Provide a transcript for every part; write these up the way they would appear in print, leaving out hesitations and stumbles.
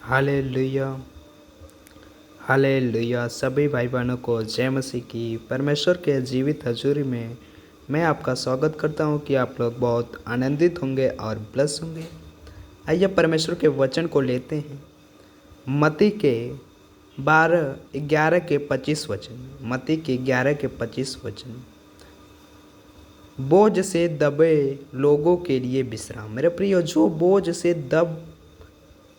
Hallelujah. Hallelujah. सभी भाई बहनों को जय मसीह की। परमेश्वर के जीवित हजूरी में मैं आपका स्वागत करता हूं कि आप लोग बहुत आनंदित होंगे और ब्लेस होंगे। आइए परमेश्वर के वचन को लेते हैं। मत्ती के 11 के 25 वचन। मत्ती के 11 के 25 वचन। बोझ से दबे लोगों के लिए विश्राम। मेरे प्रियो, जो बोझ से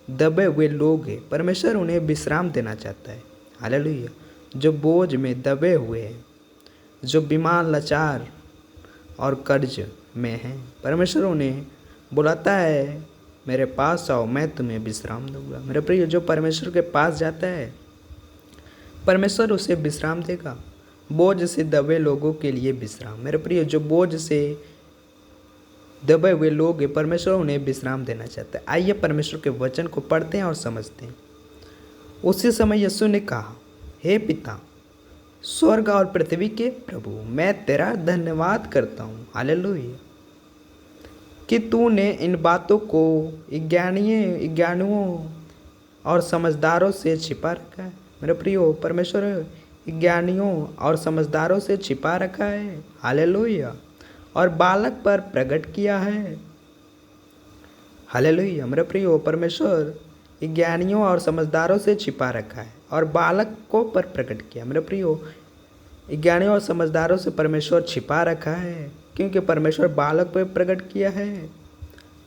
दबे हुए लोग हैं, परमेश्वर उन्हें विश्राम देना चाहता है। हालेलुया। जो बोझ में दबे हुए हैं, जो बीमार, लाचार और कर्ज में हैं, परमेश्वर उन्हें बुलाता है, मेरे पास आओ, मैं तुम्हें विश्राम दूंगा। मेरे प्रिय, जो परमेश्वर के पास जाता है, परमेश्वर उसे विश्राम देगा। बोझ से दबे लोगों के लिए विश्राम। मेरे प्रिय, जो बोझ से दबे हुए लोग हैं, परमेश्वर उन्हें विश्राम देना चाहता है। आइए परमेश्वर के वचन को पढ़ते हैं और समझते हैं। उसी समय यीशु ने कहा, हे पिता, स्वर्ग और पृथ्वी के प्रभु, मैं तेरा धन्यवाद करता हूँ, हालेलुया, कि तूने इन बातों को ज्ञानियों और समझदारों से छिपा रखा है। मेरे प्रियो, परमेश्वर ज्ञानियों और समझदारों से छिपा रखा है, हालेलुया, और बालक पर प्रकट किया है। हालेलुया। मेरे प्रियो, परमेश्वर ज्ञानियों और समझदारों से छिपा रखा है और बालक को पर प्रकट किया। मेरे प्रियो, ज्ञानियों और समझदारों से परमेश्वर छिपा रखा है क्योंकि परमेश्वर बालक पर प्रकट किया है।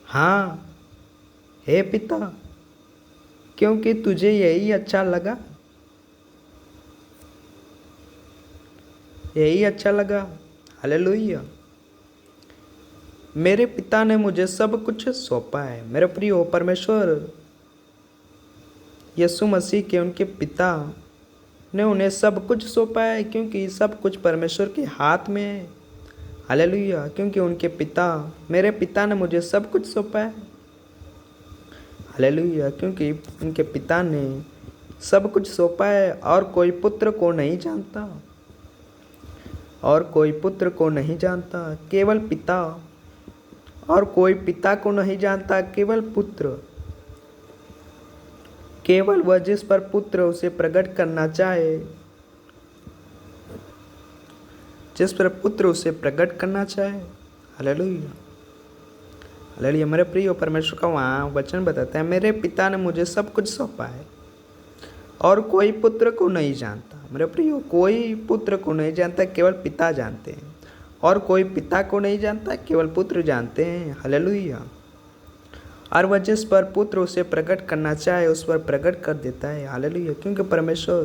हाँ, हे पिता, क्योंकि तुझे यही अच्छा लगा, यही अच्छा लगा। हालेलुया। मेरे पिता ने मुझे सब कुछ सौंपा है। मेरे प्रियो, परमेश्वर यीशु मसीह के उनके पिता ने उन्हें सब कुछ सौंपा है क्योंकि सब कुछ परमेश्वर के हाथ में है। हालेलुया। क्योंकि उनके पिता, मेरे पिता ने मुझे सब कुछ सौंपा है। हालेलुया। क्योंकि उनके पिता ने सब कुछ सौंपा है और कोई पुत्र को नहीं जानता, और कोई पुत्र को नहीं जानता, केवल पिता, और कोई पिता को नहीं जानता, केवल पुत्र, केवल वह जिस पर पुत्र उसे प्रकट करना चाहे, जिस पर पुत्र उसे प्रकट करना चाहे। हालेलुया। हालेलुया। मेरे प्रिय, परमेश्वर का वहाँ वचन बताता है, मेरे पिता ने मुझे सब कुछ सौंपा है और कोई पुत्र को नहीं जानता। मेरे प्रियो, कोई पुत्र को नहीं जानता, केवल पिता जानते हैं, और कोई पिता को नहीं जानता, केवल पुत्र जानते हैं। हालेलुया। और वह जिस पर पुत्र उसे प्रकट करना चाहे उस पर प्रकट कर देता है। हालेलुया। क्योंकि परमेश्वर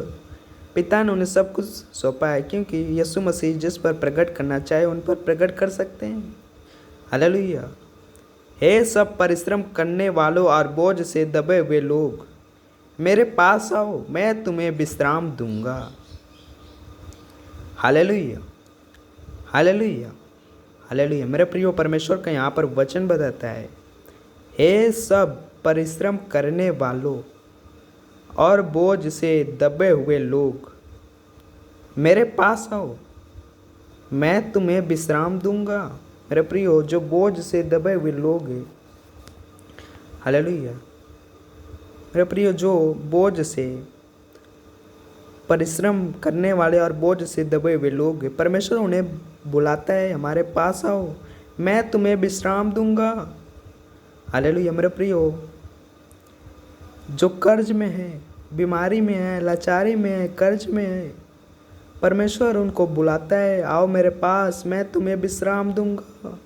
पिता ने उन्हें सब कुछ सौंपा है, क्योंकि यीशु मसीह जिस पर प्रकट करना चाहे उन पर प्रकट कर सकते हैं। हालेलुया। हे सब परिश्रम करने वालों और बोझ से दबे हुए लोग, मेरे पास आओ, मैं तुम्हें विश्राम दूंगा। हालेलुया। हालेलुया। हालेलुया। मेरे प्रियो, परमेश्वर का यहाँ पर वचन बताता है, हे सब परिश्रम करने वालों और बोझ से दबे हुए लोग, मेरे पास आओ, मैं तुम्हें विश्राम दूंगा। मेरे प्रियो, जो बोझ से दबे हुए लोग हैं, हालेलुया, मेरे प्रियो, जो बोझ से परिश्रम करने वाले और बोझ से दबे हुए लोग हैं, परमेश्वर उन्हें बुलाता है, हमारे पास आओ, मैं तुम्हें विश्राम दूंगा। हालेलुया। मेरे प्रियो, जो कर्ज में है, बीमारी में है, लाचारी में है, कर्ज में है, परमेश्वर उनको बुलाता है, आओ मेरे पास, मैं तुम्हें विश्राम दूंगा।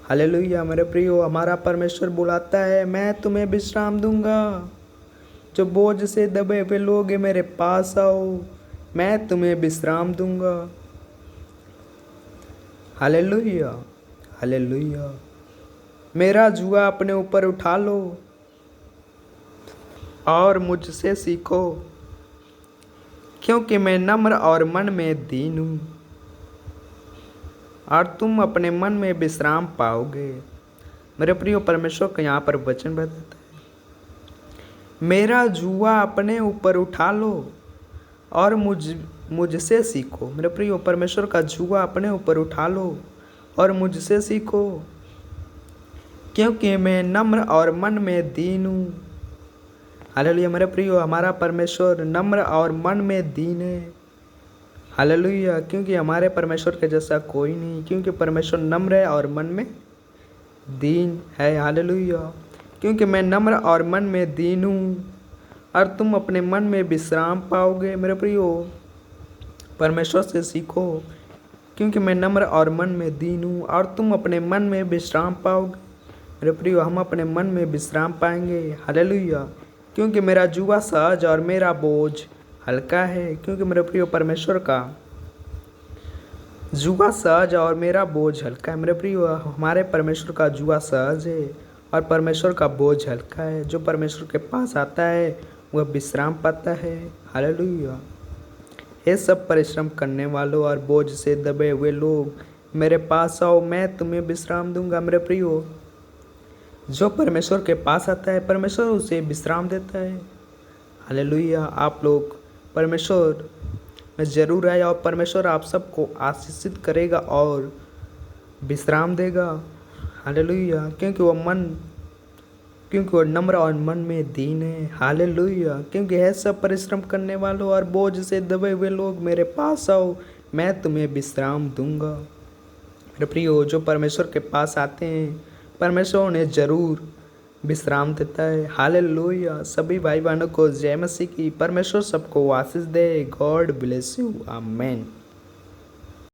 हालेलुया। मेरे प्रियो, हमारा परमेश्वर बुलाता है, मैं तुम्हें विश्राम दूंगा। जो बोझ से दबे हुए लोग हैं, मेरे पास आओ, मैं तुम्हें विश्राम दूंगा। हालेलुया। हालेलुया। मेरा जुआ अपने ऊपर उठा लो और मुझसे सीखो, क्योंकि मैं नम्र और मन में दीन हूँ, और तुम अपने मन में विश्राम पाओगे। मेरे प्रियो, परमेश्वर का यहाँ पर वचन बताता है, मेरा जुआ अपने ऊपर उठा लो और मुझसे सीखो। मेरे प्रियो, परमेश्वर का जुआ अपने ऊपर उठा लो और मुझसे सीखो, क्योंकि मैं नम्र और मन में दीन हूँ, हालेलुया मेरे प्रियो, हमारा परमेश्वर नम्र और मन में दीन है। हालेलुया, क्योंकि हमारे परमेश्वर के जैसा कोई नहीं, क्योंकि परमेश्वर नम्र है और मन में दीन है। हालेलुया, क्योंकि मैं नम्र और मन में दीन हूँ और तुम अपने मन में विश्राम पाओगे। मेरे प्रियो, परमेश्वर से सीखो, क्योंकि मैं नम्र और मन में दीन हूँ और तुम अपने मन में विश्राम पाओगे। मेरे प्रियो, हम अपने मन में विश्राम पाएंगे। हालेलुया, क्योंकि मेरा जुआ सहज और मेरा बोझ हल्का है। क्योंकि मेरे प्रियो, परमेश्वर का जुआ सहज और मेरा बोझ हल्का है। मेरे प्रियो, हमारे परमेश्वर का जुआ सहज है और परमेश्वर का बोझ हल्का है। जो परमेश्वर के पास आता है वह विश्राम पाता है। हालेलुया, हे सब परिश्रम करने वालों और बोझ से दबे हुए लोग, मेरे पास आओ, मैं तुम्हें विश्राम दूंगा। मेरे प्रियो, जो परमेश्वर के पास आता है परमेश्वर उसे विश्राम देता है। हालेलुया, आप लोग परमेश्वर में ज़रूर आए और परमेश्वर आप सबको आशीषित करेगा और विश्राम देगा। हालेलुया, क्योंकि वह नम्र और मन में दीन है। हालेलुया, क्योंकि है सब परिश्रम करने वालों और बोझ से दबे हुए लोग, मेरे पास आओ, मैं तुम्हें विश्राम दूंगा। मेरे प्रियो, जो परमेश्वर के पास आते हैं परमेश्वर उन्हें ज़रूर विश्राम देता है। हालेलुया, सभी भाई बहनों को जय मसीह की। परमेश्वर सबको आशीष दे। God bless you, amen.